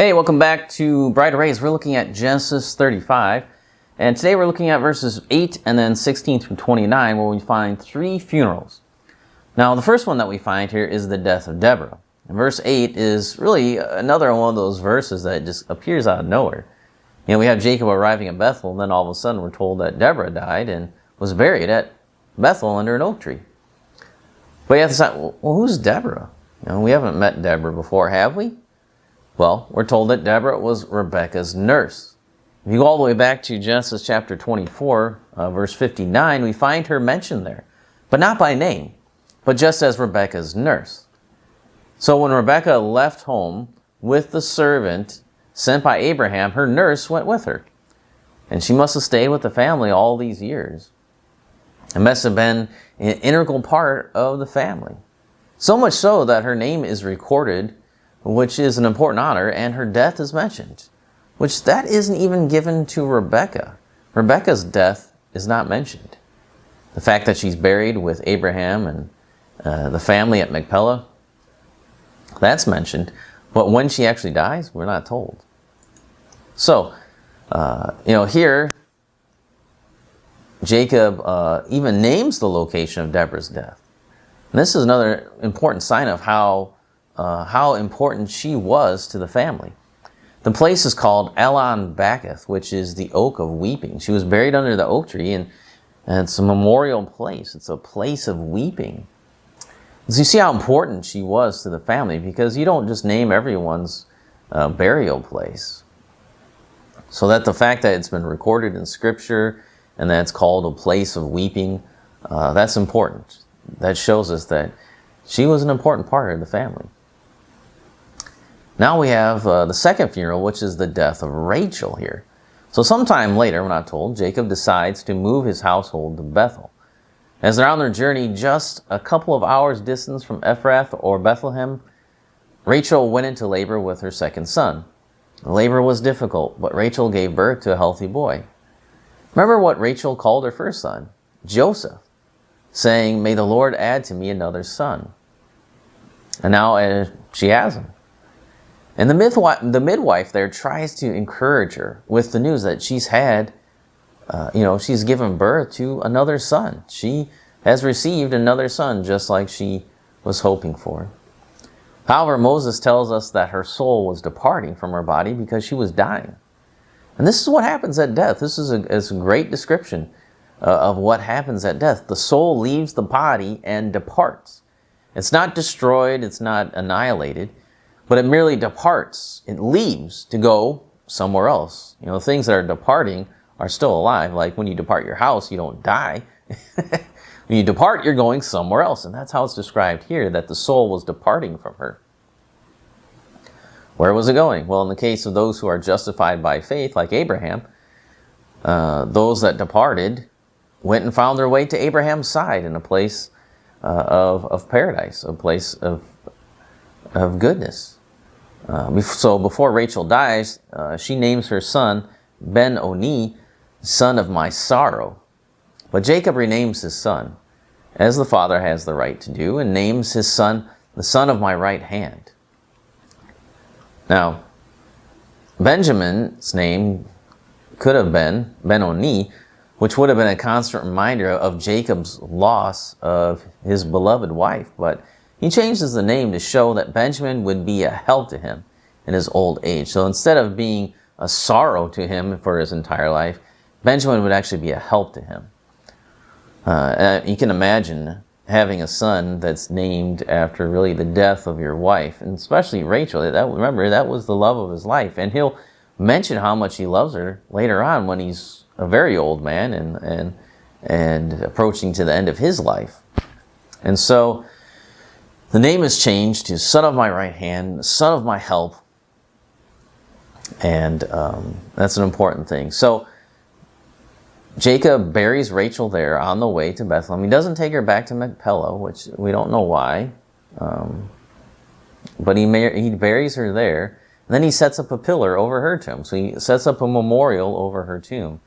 Hey, welcome back to Brighter Rays. We're looking at Genesis 35, and today we're looking at verses 8 and then 16 through 29, where we find three funerals. Now, the first one that we find here is the death of Deborah. And verse 8 is really another one of those verses that just appears out of nowhere. You know, we have Jacob arriving at Bethel, and then all of a sudden we're told that Deborah died and was buried at Bethel under an oak tree. But you have to say, well, who's Deborah? You know, we haven't met Deborah before, have we? Well, we're told that Deborah was Rebekah's nurse. If you go all the way back to Genesis chapter 24, verse 59, we find her mentioned there, but not by name, but just as Rebekah's nurse. So when Rebekah left home with the servant sent by Abraham, her nurse went with her. And she must have stayed with the family all these years. It must have been an integral part of the family. So much so that her name is recorded, which is an important honor, and her death is mentioned, which that isn't even given to Rebekah. Rebekah's death is not mentioned. The fact that she's buried with Abraham and the family at Machpelah, that's mentioned, but when she actually dies, we're not told. So, here, Jacob even names the location of Deborah's death. And this is another important sign of how important she was to the family. The place is called Allon-bacuth, which is the oak of weeping. She was buried under the oak tree, and it's a memorial place. It's a place of weeping. So you see how important she was to the family, because you don't just name everyone's burial place. So that the fact that it's been recorded in Scripture and that it's called a place of weeping, that's important. That shows us that she was an important part of the family. Now we have the second funeral, which is the death of Rachel here. So sometime later, we're not told, Jacob decides to move his household to Bethel. As they're on their journey just a couple of hours distance from Ephrath or Bethlehem, Rachel went into labor with her second son. The labor was difficult, but Rachel gave birth to a healthy boy. Remember what Rachel called her first son? Joseph, saying, "May the Lord add to me another son." And now she has him. And the midwife there tries to encourage her with the news that she's had, she's given birth to another son. She has received another son just like she was hoping for. However, Moses tells us that her soul was departing from her body because she was dying. And this is what happens at death. This is a great description of what happens at death. The soul leaves the body and departs. It's not destroyed, it's not annihilated, but it merely departs. It leaves to go somewhere else. You know, things that are departing are still alive. Like when you depart your house, you don't die. When you depart, you're going somewhere else. And that's how it's described here, that the soul was departing from her. Where was it going? Well, in the case of those who are justified by faith, like Abraham, those that departed went and found their way to Abraham's side in a place of paradise, a place of goodness. So before Rachel dies, she names her son Ben-Oni, son of my sorrow. But Jacob renames his son, as the father has the right to do, and names his son the son of my right hand. Now, Benjamin's name could have been Ben-Oni, which would have been a constant reminder of Jacob's loss of his beloved wife, but he changes the name to show that Benjamin would be a help to him in his old age. So instead of being a sorrow to him for his entire life, Benjamin would actually be a help to him. You can imagine having a son that's named after really the death of your wife, and especially Rachel. Remember, that was the love of his life. And he'll mention how much he loves her later on when he's a very old man and approaching to the end of his life. And so the name is changed to son of my right hand, son of my help. And that's an important thing. So Jacob buries Rachel there on the way to Bethlehem. He doesn't take her back to Machpelah, which we don't know why. But he buries her there. And then he sets up a pillar over her tomb. So he sets up a memorial over her tomb.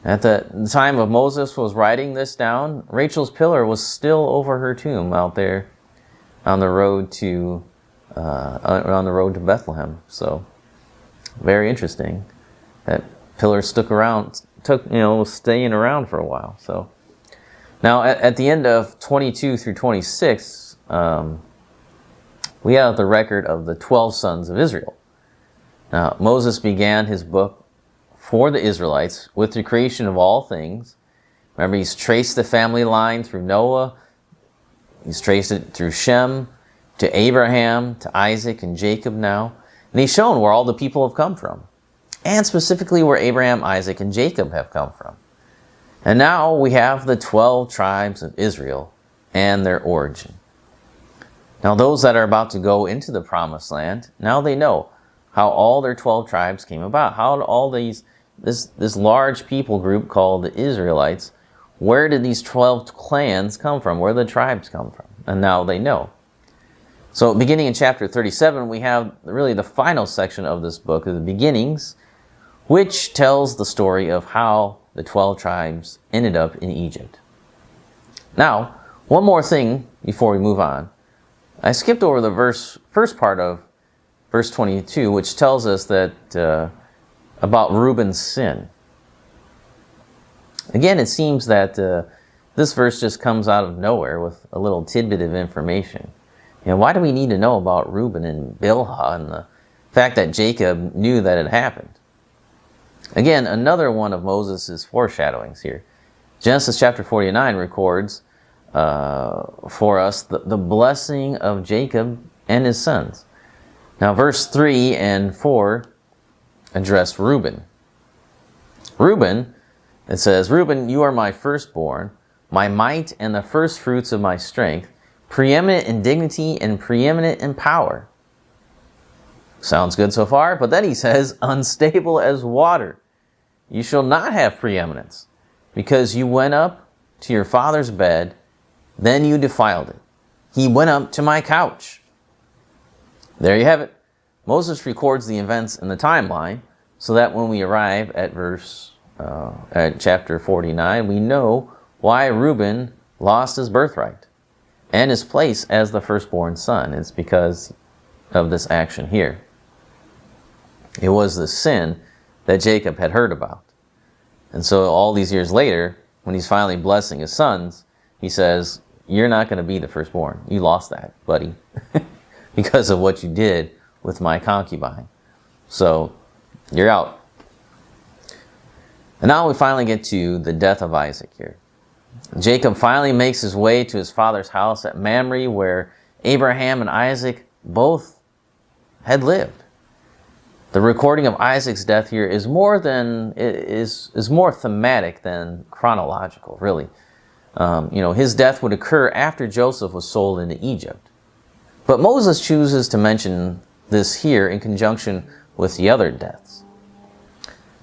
At the time of Moses was writing this down, Rachel's pillar was still over her tomb out there on the road to Bethlehem. So Very interesting. That pillar was staying around for a while. So now at the end of 22 through 26, we have the record of the 12 sons of Israel. Now, Moses began his book for the Israelites with the creation of all things. Remember, he's traced the family line through Noah. He's traced it through Shem, to Abraham, to Isaac, and Jacob now. And he's shown where all the people have come from. And specifically where Abraham, Isaac, and Jacob have come from. And now we have the 12 tribes of Israel and their origin. Now those that are about to go into the promised land, now they know how all their 12 tribes came about. How all this large people group called the Israelites, where did these 12 clans come from? Where did the tribes come from? And now they know. So beginning in chapter 37, we have really the final section of this book, of the beginnings, which tells the story of how the 12 tribes ended up in Egypt. Now, one more thing before we move on. I skipped over the first part of verse 22, which tells us that about Reuben's sin. Again, it seems that this verse just comes out of nowhere with a little tidbit of information. Why do we need to know about Reuben and Bilhah and the fact that Jacob knew that it happened? Again, another one of Moses' foreshadowings here. Genesis chapter 49 records for us the blessing of Jacob and his sons. Now, verse 3 and 4 address Reuben. Reuben, it says, "Reuben, you are my firstborn, my might and the first fruits of my strength, preeminent in dignity and preeminent in power." Sounds good so far, but then he says, "Unstable as water. You shall not have preeminence, because you went up to your father's bed, then you defiled it. He went up to my couch." There you have it. Moses records the events in the timeline so that when we arrive at at chapter 49, we know why Reuben lost his birthright and his place as the firstborn son. It's because of this action here. It was the sin that Jacob had heard about. And so all these years later, when he's finally blessing his sons, he says, "You're not going to be the firstborn. You lost that, buddy, because of what you did with my concubine. So you're out." And now we finally get to the death of Isaac here. Jacob finally makes his way to his father's house at Mamre, where Abraham and Isaac both had lived. The recording of Isaac's death here is more thematic than chronological, really. His death would occur after Joseph was sold into Egypt. But Moses chooses to mention this here in conjunction with the other deaths.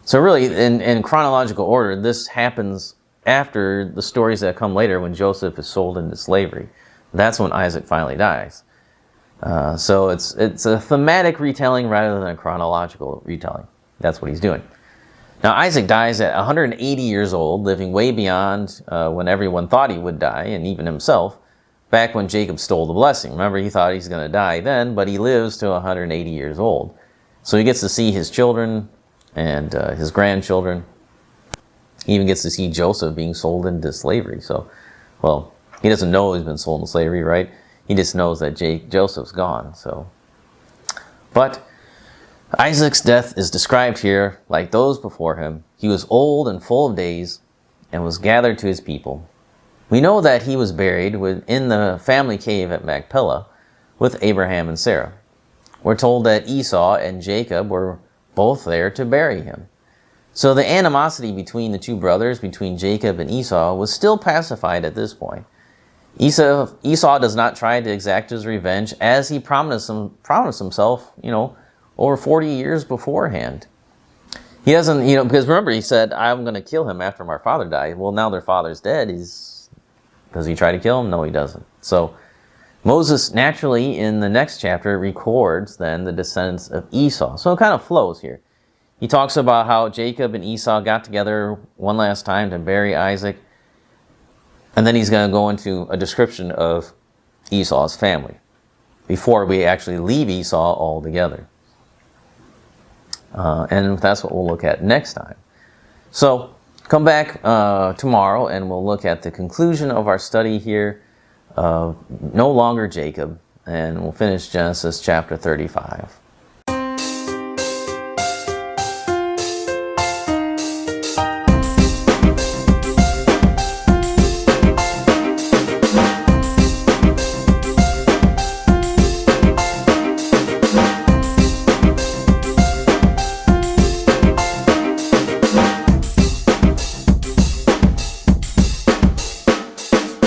So really, in chronological order, this happens after the stories that come later when Joseph is sold into slavery. That's when Isaac finally dies. So it's a thematic retelling rather than a chronological retelling. That's what he's doing. Now Isaac dies at 180 years old, living way beyond when everyone thought he would die, and even himself, back when Jacob stole the blessing. Remember, he thought he's going to die then, but he lives to 180 years old. So he gets to see his children and his grandchildren. He even gets to see Joseph being sold into slavery. So, well, he doesn't know he's been sold into slavery, right? He just knows that Joseph's gone. So, but Isaac's death is described here like those before him. He was old and full of days and was gathered to his people. We know that he was buried in the family cave at Machpelah with Abraham and Sarah. We're told that Esau and Jacob were both there to bury him. So the animosity between the two brothers, between Jacob and Esau, was still pacified at this point. Esau does not try to exact his revenge as he promised himself, over 40 years beforehand. He doesn't, because remember he said, "I'm going to kill him after my father died." Well, now their father's dead. Does he try to kill him? No, he doesn't. So Moses naturally in the next chapter records then the descendants of Esau. So it kind of flows here. He talks about how Jacob and Esau got together one last time to bury Isaac. And then he's going to go into a description of Esau's family before we actually leave Esau altogether. And that's what we'll look at next time. So come back tomorrow and we'll look at the conclusion of our study here of no longer Jacob, and we'll finish Genesis chapter 35.